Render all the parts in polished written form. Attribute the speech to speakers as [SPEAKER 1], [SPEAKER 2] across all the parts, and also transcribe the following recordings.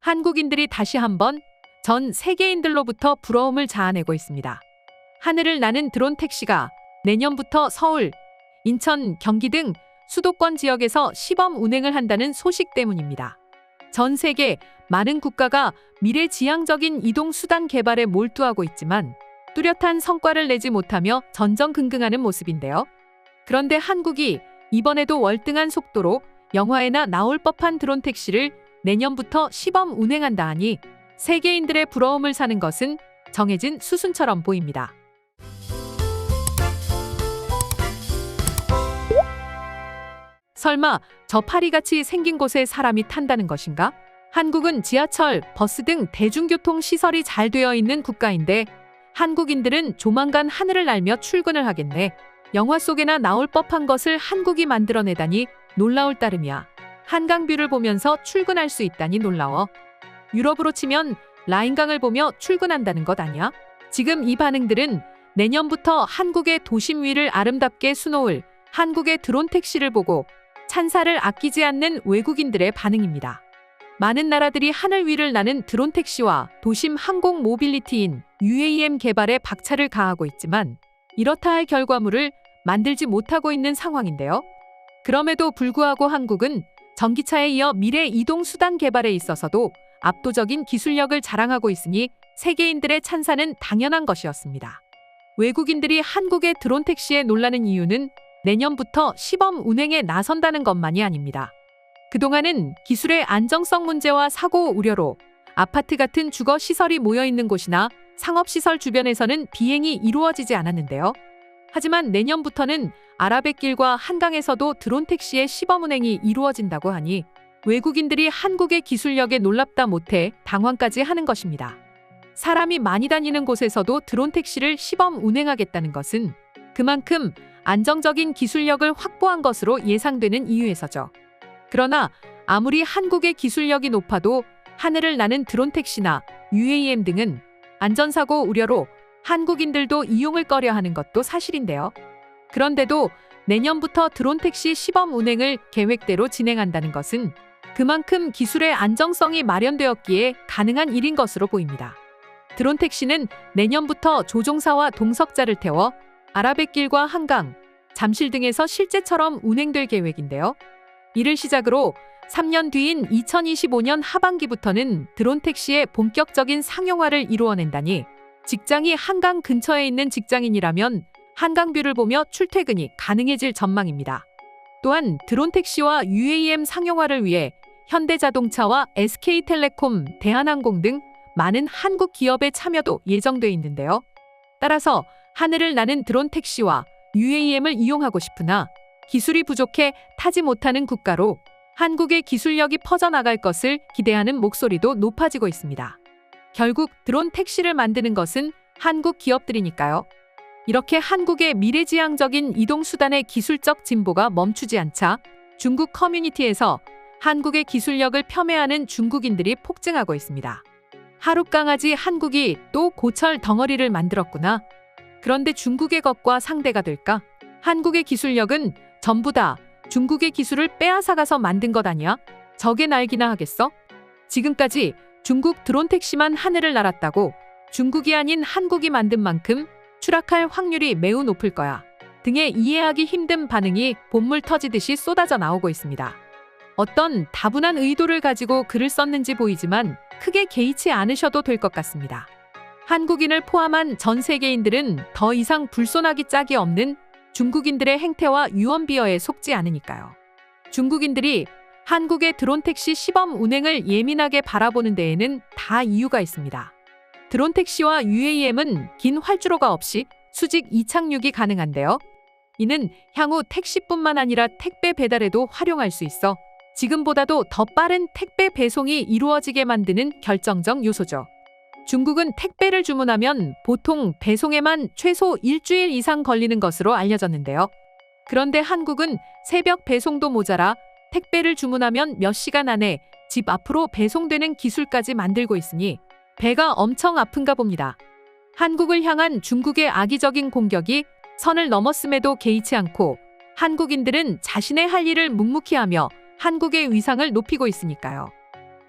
[SPEAKER 1] 한국인들이 다시 한번 전 세계인들로부터 부러움을 자아내고 있습니다. 하늘을 나는 드론 택시가 내년부터 서울, 인천, 경기 등 수도권 지역에서 시범 운행을 한다는 소식 때문입니다. 전 세계 많은 국가가 미래지향적인 이동수단 개발에 몰두하고 있지만 뚜렷한 성과를 내지 못하며 전전긍긍하는 모습인데요. 그런데 한국이 이번에도 월등한 속도로 영화에나 나올 법한 드론 택시를 내년부터 시범 운행한다 하니 세계인들의 부러움을 사는 것은 정해진 수순처럼 보입니다. 설마 저 파리같이 생긴 곳에 사람이 탄다는 것인가? 한국은 지하철, 버스 등 대중교통 시설이 잘 되어 있는 국가인데 한국인들은 조만간 하늘을 날며 출근을 하겠네. 영화 속에나 나올 법한 것을 한국이 만들어내다니 놀라울 따름이야. 한강뷰를 보면서 출근할 수 있다니 놀라워. 유럽으로 치면 라인강을 보며 출근한다는 것 아니야? 지금 이 반응들은 내년부터 한국의 도심 위를 아름답게 수놓을 한국의 드론 택시를 보고 찬사를 아끼지 않는 외국인들의 반응입니다. 많은 나라들이 하늘 위를 나는 드론 택시와 도심 항공 모빌리티인 UAM 개발에 박차를 가하고 있지만 이렇다 할 결과물을 만들지 못하고 있는 상황인데요. 그럼에도 불구하고 한국은 전기차에 이어 미래 이동수단 개발에 있어서도 압도적인 기술력을 자랑하고 있으니 세계인들의 찬사는 당연한 것이었습니다. 외국인들이 한국의 드론 택시에 놀라는 이유는 내년부터 시범 운행에 나선다는 것만이 아닙니다. 그동안은 기술의 안정성 문제와 사고 우려로 아파트 같은 주거 시설이 모여 있는 곳이나 상업시설 주변에서는 비행이 이루어지지 않았는데요. 하지만 내년부터는 아라뱃길과 한강에서도 드론 택시의 시범 운행이 이루어진다고 하니 외국인들이 한국의 기술력에 놀랍다 못해 당황까지 하는 것입니다. 사람이 많이 다니는 곳에서도 드론 택시를 시범 운행하겠다는 것은 그만큼 안정적인 기술력을 확보한 것으로 예상되는 이유에서죠. 그러나 아무리 한국의 기술력이 높아도 하늘을 나는 드론 택시나 UAM 등은 안전사고 우려로 한국인들도 이용을 꺼려하는 것도 사실인데요. 그런데도 내년부터 드론 택시 시범 운행을 계획대로 진행한다는 것은 그만큼 기술의 안정성이 마련되었기에 가능한 일인 것으로 보입니다. 드론 택시는 내년부터 조종사와 동석자를 태워 아라뱃길과 한강, 잠실 등에서 실제처럼 운행될 계획인데요. 이를 시작으로 3년 뒤인 2025년 하반기부터는 드론 택시의 본격적인 상용화를 이루어낸다니 직장이 한강 근처에 있는 직장인이라면 한강뷰를 보며 출퇴근이 가능해질 전망입니다. 또한 드론 택시와 UAM 상용화를 위해 현대자동차와 SK텔레콤, 대한항공 등 많은 한국 기업의 참여도 예정돼 있는데요. 따라서 하늘을 나는 드론 택시와 UAM을 이용하고 싶으나 기술이 부족해 타지 못하는 국가로 한국의 기술력이 퍼져나갈 것을 기대하는 목소리도 높아지고 있습니다. 결국 드론 택시를 만드는 것은 한국 기업들이니까요. 이렇게 한국의 미래지향적인 이동수단의 기술적 진보가 멈추지 않자 중국 커뮤니티에서 한국의 기술력을 폄훼하는 중국인들이 폭증하고 있습니다. 하룻강아지 한국이 또 고철 덩어리를 만들었구나. 그런데 중국의 것과 상대가 될까? 한국의 기술력은 전부 다 중국의 기술을 빼앗아가서 만든 것 아니야? 저게 날기나 하겠어? 지금까지 중국 드론 택시만 하늘을 날았다고 중국이 아닌 한국이 만든 만큼 추락할 확률이 매우 높을 거야 등의 이해하기 힘든 반응이 본물 터지듯이 쏟아져 나오고 있습니다. 어떤 다분한 의도를 가지고 글을 썼는지 보이지만 크게 개의치 않으셔도 될 것 같습니다. 한국인을 포함한 전 세계인들은 더 이상 불손하기 짝이 없는 중국인들의 행태와 유언비어에 속지 않으니까요. 중국인들이 한국의 드론 택시 시범 운행을 예민하게 바라보는 데에는 다 이유가 있습니다. 드론 택시와 UAM은 긴 활주로가 없이 수직 이착륙이 가능한데요. 이는 향후 택시뿐만 아니라 택배 배달에도 활용할 수 있어 지금보다도 더 빠른 택배 배송이 이루어지게 만드는 결정적 요소죠. 중국은 택배를 주문하면 보통 배송에만 최소 일주일 이상 걸리는 것으로 알려졌는데요. 그런데 한국은 새벽 배송도 모자라 택배를 주문하면 몇 시간 안에 집 앞으로 배송되는 기술까지 만들고 있으니 배가 엄청 아픈가 봅니다. 한국을 향한 중국의 악의적인 공격이 선을 넘었음에도 개의치 않고 한국인들은 자신의 할 일을 묵묵히 하며 한국의 위상을 높이고 있으니까요.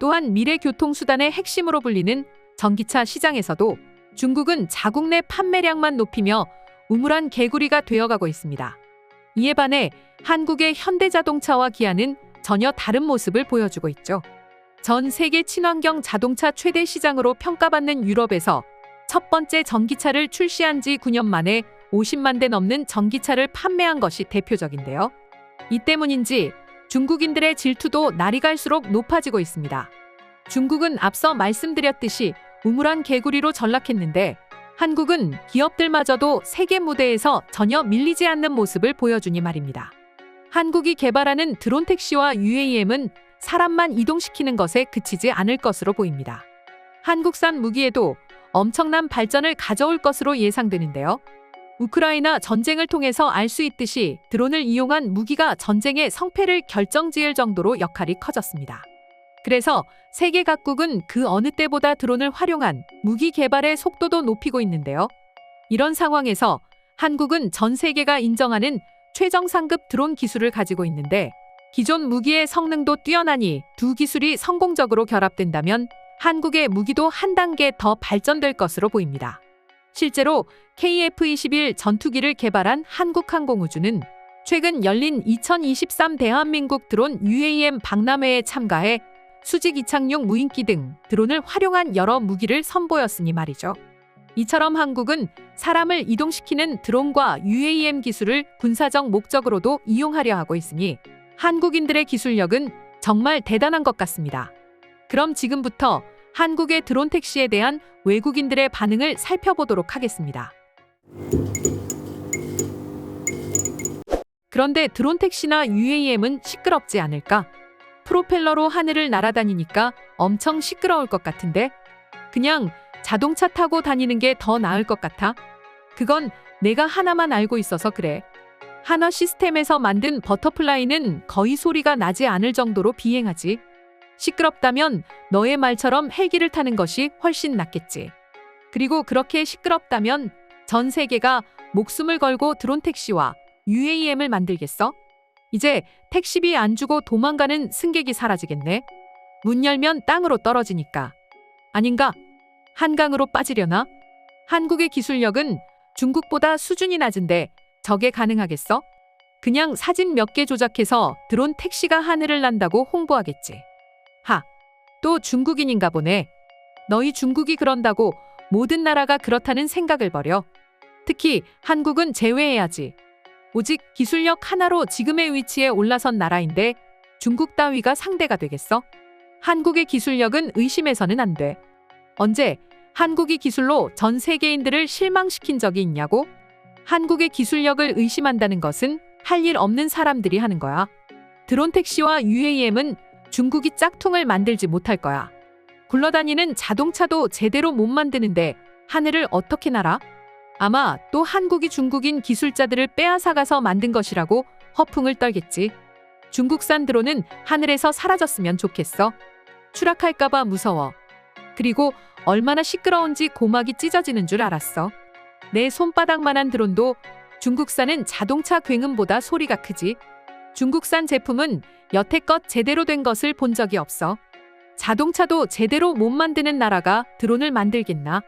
[SPEAKER 1] 또한 미래 교통수단의 핵심으로 불리는 전기차 시장에서도 중국은 자국 내 판매량만 높이며 우물안 개구리가 되어가고 있습니다. 이에 반해 한국의 현대자동차와 기아는 전혀 다른 모습을 보여주고 있죠. 전 세계 친환경 자동차 최대 시장으로 평가받는 유럽에서 첫 번째 전기차를 출시한 지 9년 만에 50만 대 넘는 전기차를 판매한 것이 대표적인데요. 이 때문인지 중국인들의 질투도 날이 갈수록 높아지고 있습니다. 중국은 앞서 말씀드렸듯이 우물안 개구리로 전락했는데 한국은 기업들마저도 세계 무대에서 전혀 밀리지 않는 모습을 보여주니 말입니다. 한국이 개발하는 드론 택시와 UAM은 사람만 이동시키는 것에 그치지 않을 것으로 보입니다. 한국산 무기에도 엄청난 발전을 가져올 것으로 예상되는데요. 우크라이나 전쟁을 통해서 알 수 있듯이 드론을 이용한 무기가 전쟁의 성패를 결정지을 정도로 역할이 커졌습니다. 그래서 세계 각국은 그 어느 때보다 드론을 활용한 무기 개발의 속도도 높이고 있는데요. 이런 상황에서 한국은 전 세계가 인정하는 최정상급 드론 기술을 가지고 있는데 기존 무기의 성능도 뛰어나니 두 기술이 성공적으로 결합된다면 한국의 무기도 한 단계 더 발전될 것으로 보입니다. 실제로 KF-21 전투기를 개발한 한국항공우주는 최근 열린 2023 대한민국 드론 UAM 박람회에 참가해 수직 이착륙 무인기 등 드론을 활용한 여러 무기를 선보였으니 말이죠. 이처럼 한국은 사람을 이동시키는 드론과 UAM 기술을 군사적 목적으로도 이용하려 하고 있으니 한국인들의 기술력은 정말 대단한 것 같습니다. 그럼 지금부터 한국의 드론 택시에 대한 외국인들의 반응을 살펴보도록 하겠습니다. 그런데 드론 택시나 UAM은 시끄럽지 않을까? 프로펠러로 하늘을 날아다니니까 엄청 시끄러울 것 같은데? 그냥 자동차 타고 다니는 게 더 나을 것 같아? 그건 내가 하나만 알고 있어서 그래. 한화 시스템에서 만든 버터플라이는 거의 소리가 나지 않을 정도로 비행하지. 시끄럽다면 너의 말처럼 헬기를 타는 것이 훨씬 낫겠지. 그리고 그렇게 시끄럽다면 전 세계가 목숨을 걸고 드론 택시와 UAM을 만들겠어? 이제 택시비 안 주고 도망가는 승객이 사라지겠네. 문 열면 땅으로 떨어지니까. 아닌가? 한강으로 빠지려나? 한국의 기술력은 중국보다 수준이 낮은데 저게 가능하겠어? 그냥 사진 몇 개 조작해서 드론 택시가 하늘을 난다고 홍보하겠지. 또 중국인인가 보네. 너희 중국이 그런다고 모든 나라가 그렇다는 생각을 버려. 특히 한국은 제외해야지. 오직 기술력 하나로 지금의 위치에 올라선 나라인데 중국 따위가 상대가 되겠어? 한국의 기술력은 의심해서는 안 돼. 언제 한국이 기술로 전 세계인들을 실망시킨 적이 있냐고? 한국의 기술력을 의심한다는 것은 할 일 없는 사람들이 하는 거야. 드론 택시와 UAM은 중국이 짝퉁을 만들지 못할 거야. 굴러다니는 자동차도 제대로 못 만드는데 하늘을 어떻게 날아? 아마 또 한국이 중국인 기술자들을 빼앗아가서 만든 것이라고 허풍을 떨겠지. 중국산 드론은 하늘에서 사라졌으면 좋겠어. 추락할까봐 무서워. 그리고 얼마나 시끄러운지 고막이 찢어지는 줄 알았어. 내 손바닥만한 드론도 중국산은 자동차 굉음보다 소리가 크지. 중국산 제품은 여태껏 제대로 된 것을 본 적이 없어. 자동차도 제대로 못 만드는 나라가 드론을 만들겠나?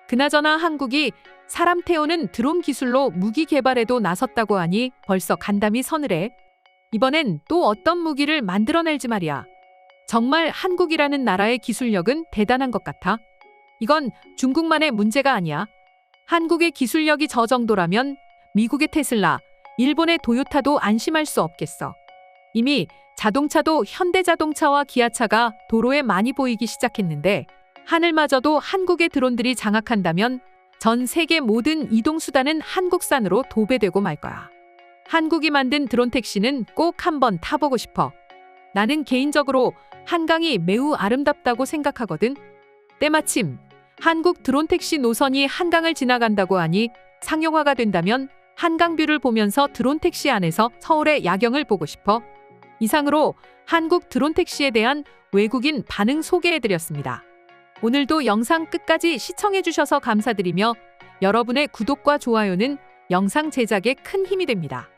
[SPEAKER 1] 그나저나 한국이 사람 태우는 드론 기술로 무기 개발에도 나섰다고 하니 벌써 간담이 서늘해. 이번엔 또 어떤 무기를 만들어낼지 말이야. 정말 한국이라는 나라의 기술력은 대단한 것 같아. 이건 중국만의 문제가 아니야. 한국의 기술력이 저 정도라면 미국의 테슬라, 일본의 도요타도 안심할 수 없겠어. 이미 자동차도 현대자동차와 기아차가 도로에 많이 보이기 시작했는데 하늘마저도 한국의 드론들이 장악한다면 전 세계 모든 이동수단은 한국산으로 도배되고 말 거야. 한국이 만든 드론 택시는 꼭 한번 타보고 싶어. 나는 개인적으로 한강이 매우 아름답다고 생각하거든. 때마침 한국 드론 택시 노선이 한강을 지나간다고 하니 상용화가 된다면 한강뷰를 보면서 드론 택시 안에서 서울의 야경을 보고 싶어. 이상으로 한국 드론 택시에 대한 외국인 반응 소개해드렸습니다. 오늘도 영상 끝까지 시청해주셔서 감사드리며 여러분의 구독과 좋아요는 영상 제작에 큰 힘이 됩니다.